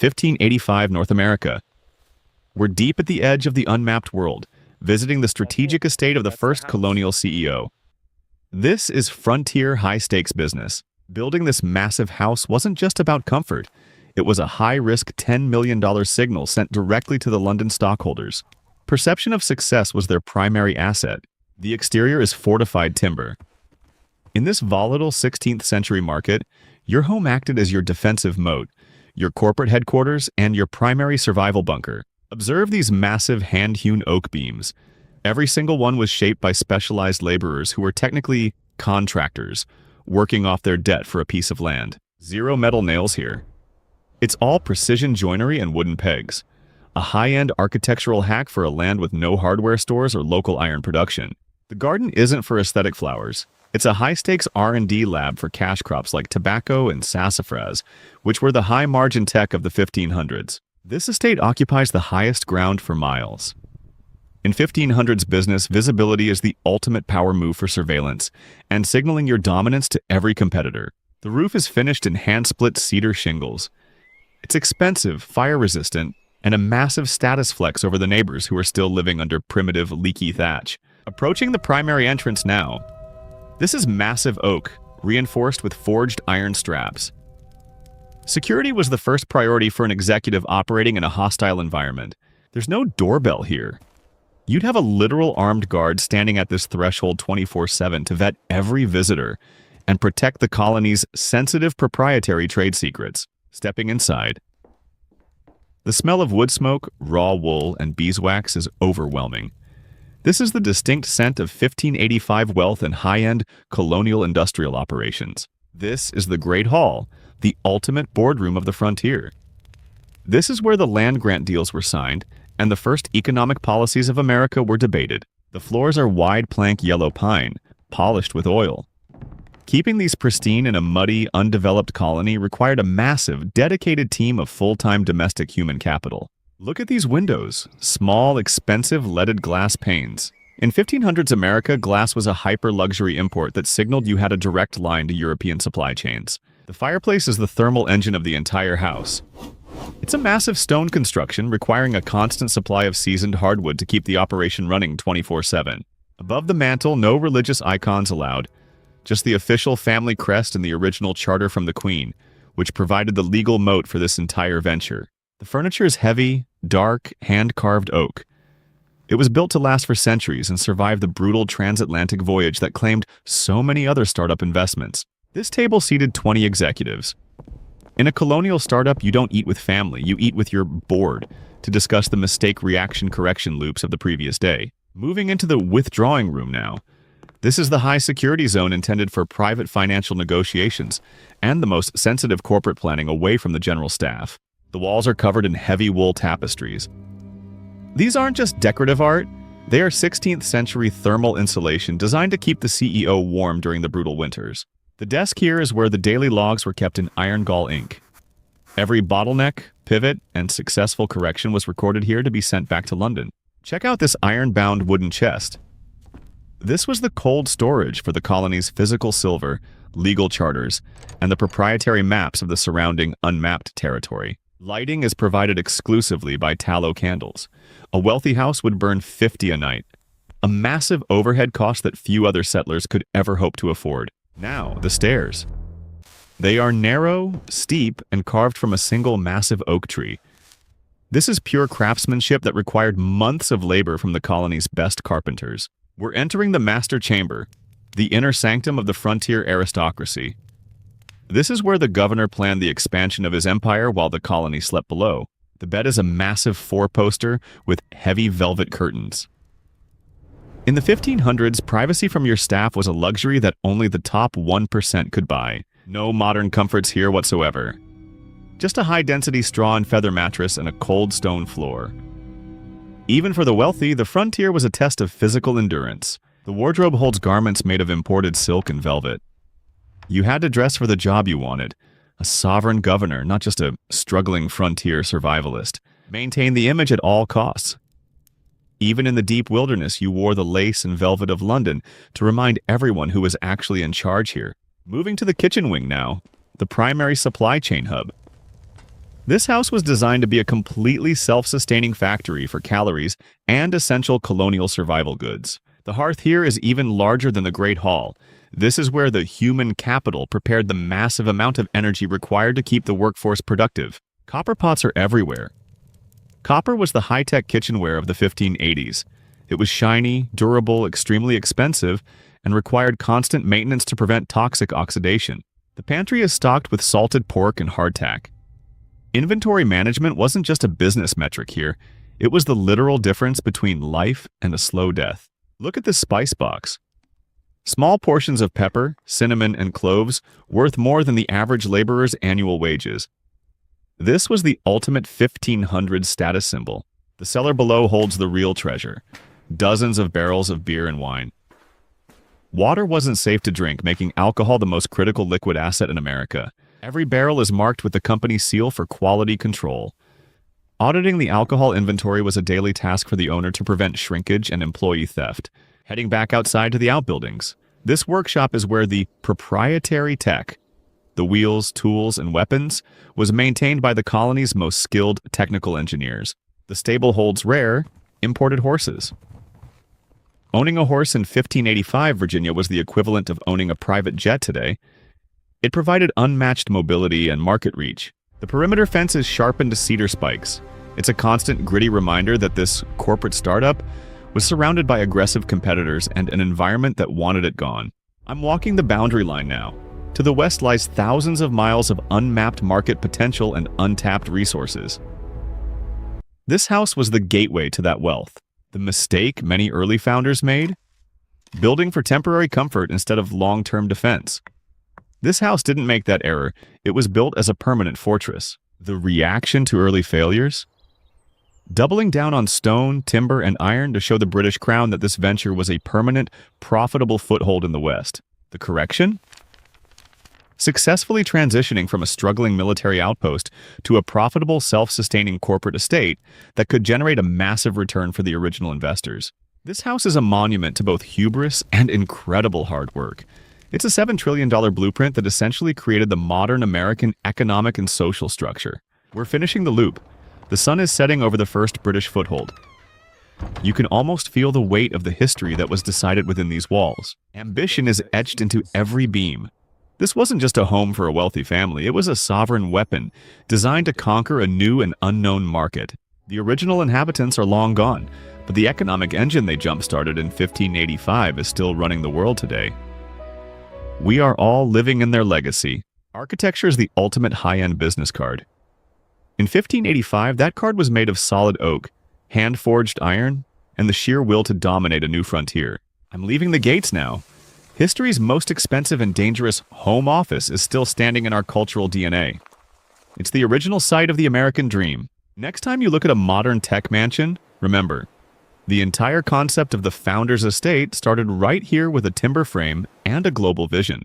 1585 North America. We're deep at the edge of the unmapped world, visiting the strategic estate of the first colonial CEO. This is frontier high-stakes business. Building this massive house wasn't just about comfort. It was a high-risk $10 million signal sent directly to the London stockholders. Perception of success was their primary asset. The exterior is fortified timber. In this volatile 16th century market, your home acted as your defensive moat, your corporate headquarters, and your primary survival bunker. Observe these massive hand-hewn oak beams. Every single one was shaped by specialized laborers who were technically contractors, working off their debt for a piece of land. Zero metal nails here. It's all precision joinery and wooden pegs. A high-end architectural hack for a land with no hardware stores or local iron production. The garden isn't for aesthetic flowers. It's a high-stakes R&D lab for cash crops like tobacco and sassafras, which were the high-margin tech of the 1500s. This estate occupies the highest ground for miles. In 1500s business, visibility is the ultimate power move for surveillance and signaling your dominance to every competitor. The roof is finished in hand-split cedar shingles. It's expensive, fire-resistant, and a massive status flex over the neighbors who are still living under primitive, leaky thatch. Approaching the primary entrance now. This is massive oak, reinforced with forged iron straps. Security was the first priority for an executive operating in a hostile environment. There's no doorbell here. You'd have a literal armed guard standing at this threshold 24/7 to vet every visitor and protect the colony's sensitive proprietary trade secrets. Stepping inside, the smell of wood smoke, raw wool, and beeswax is overwhelming. This is the distinct scent of 1585 wealth and high-end colonial industrial operations. This is the Great Hall, the ultimate boardroom of the frontier. This is where the land grant deals were signed and the first economic policies of America were debated. The floors are wide plank yellow pine, polished with oil. Keeping these pristine in a muddy, undeveloped colony required a massive, dedicated team of full-time domestic human capital. Look at these windows, small, expensive leaded glass panes. In 1500s America, glass was a hyper-luxury import that signaled you had a direct line to European supply chains. The fireplace is the thermal engine of the entire house. It's a massive stone construction requiring a constant supply of seasoned hardwood to keep the operation running 24/7. Above the mantel, no religious icons allowed, just the official family crest and the original charter from the Queen, which provided the legal moat for this entire venture. The furniture is heavy, dark, hand-carved oak. It was built to last for centuries and survive the brutal transatlantic voyage that claimed so many other startup investments. This table seated 20 executives. In a colonial startup, you don't eat with family, you eat with your board to discuss the mistake reaction correction loops of the previous day. Moving into the withdrawing room now. This is the high security zone intended for private financial negotiations and the most sensitive corporate planning away from the general staff. The walls are covered in heavy wool tapestries. These aren't just decorative art, they are 16th century thermal insulation designed to keep the CEO warm during the brutal winters. The desk here is where the daily logs were kept in iron gall ink. Every bottleneck, pivot, and successful correction was recorded here to be sent back to London. Check out this iron-bound wooden chest. This was the cold storage for the colony's physical silver, legal charters, and the proprietary maps of the surrounding unmapped territory. Lighting is provided exclusively by tallow candles. A wealthy house would burn 50 a night, a massive overhead cost that few other settlers could ever hope to afford. Now, the stairs. They are narrow, steep, and carved from a single massive oak tree. This is pure craftsmanship that required months of labor from the colony's best carpenters. We're entering the master chamber, the inner sanctum of the frontier aristocracy. This is where the governor planned the expansion of his empire while the colony slept below. The bed is a massive four-poster with heavy velvet curtains. In the 1500s, privacy from your staff was a luxury that only the top 1% could buy. No modern comforts here whatsoever. Just a high-density straw and feather mattress and a cold stone floor. Even for the wealthy, the frontier was a test of physical endurance. The wardrobe holds garments made of imported silk and velvet. You had to dress for the job you wanted. A sovereign governor, not just a struggling frontier survivalist. Maintain the image at all costs. Even in the deep wilderness, you wore the lace and velvet of London to remind everyone who was actually in charge here. Moving to the kitchen wing now, the primary supply chain hub. This house was designed to be a completely self-sustaining factory for calories and essential colonial survival goods. The hearth here is even larger than the Great Hall. This is where the human capital prepared the massive amount of energy required to keep the workforce productive. Copper pots are everywhere. Copper was the high-tech kitchenware of the 1580s. It was shiny, durable, extremely expensive, and required constant maintenance to prevent toxic oxidation. The pantry is stocked with salted pork and hardtack. Inventory management wasn't just a business metric here, it was the literal difference between life and a slow death. Look at this spice box. Small portions of pepper, cinnamon, and cloves worth more than the average laborer's annual wages. This was the ultimate 1500 status symbol. The cellar below holds the real treasure, dozens of barrels of beer and wine. Water wasn't safe to drink, making alcohol the most critical liquid asset in America. Every barrel is marked with the company's seal for quality control. Auditing the alcohol inventory was a daily task for the owner to prevent shrinkage and employee theft. Heading back outside to the outbuildings. This workshop is where the proprietary tech, the wheels, tools, and weapons, was maintained by the colony's most skilled technical engineers. The stable holds rare, imported horses. Owning a horse in 1585 Virginia was the equivalent of owning a private jet today. It provided unmatched mobility and market reach. The perimeter fence is sharpened to cedar spikes. It's a constant, gritty reminder that this corporate startup was surrounded by aggressive competitors and an environment that wanted it gone. I'm walking the boundary line now. To the west lies thousands of miles of unmapped market potential and untapped resources. This house was the gateway to that wealth. The mistake many early founders made? Building for temporary comfort instead of long-term defense. This house didn't make that error. It was built as a permanent fortress. The reaction to early failures? Doubling down on stone, timber, and iron to show the British Crown that this venture was a permanent, profitable foothold in the West. The correction? Successfully transitioning from a struggling military outpost to a profitable, self-sustaining corporate estate that could generate a massive return for the original investors. This house is a monument to both hubris and incredible hard work. It's a $7 trillion blueprint that essentially created the modern American economic and social structure. We're finishing the loop. The sun is setting over the first British foothold. You can almost feel the weight of the history that was decided within these walls. Ambition is etched into every beam. This wasn't just a home for a wealthy family, it was a sovereign weapon, designed to conquer a new and unknown market. The original inhabitants are long gone, but the economic engine they jump-started in 1585 is still running the world today. We are all living in their legacy. Architecture is the ultimate high-end business card. In 1585, that card was made of solid oak, hand-forged iron, and the sheer will to dominate a new frontier. I'm leaving the gates now. History's most expensive and dangerous home office is still standing in our cultural DNA. It's the original site of the American dream. Next time you look at a modern tech mansion, remember, the entire concept of the founder's estate started right here with a timber frame and a global vision.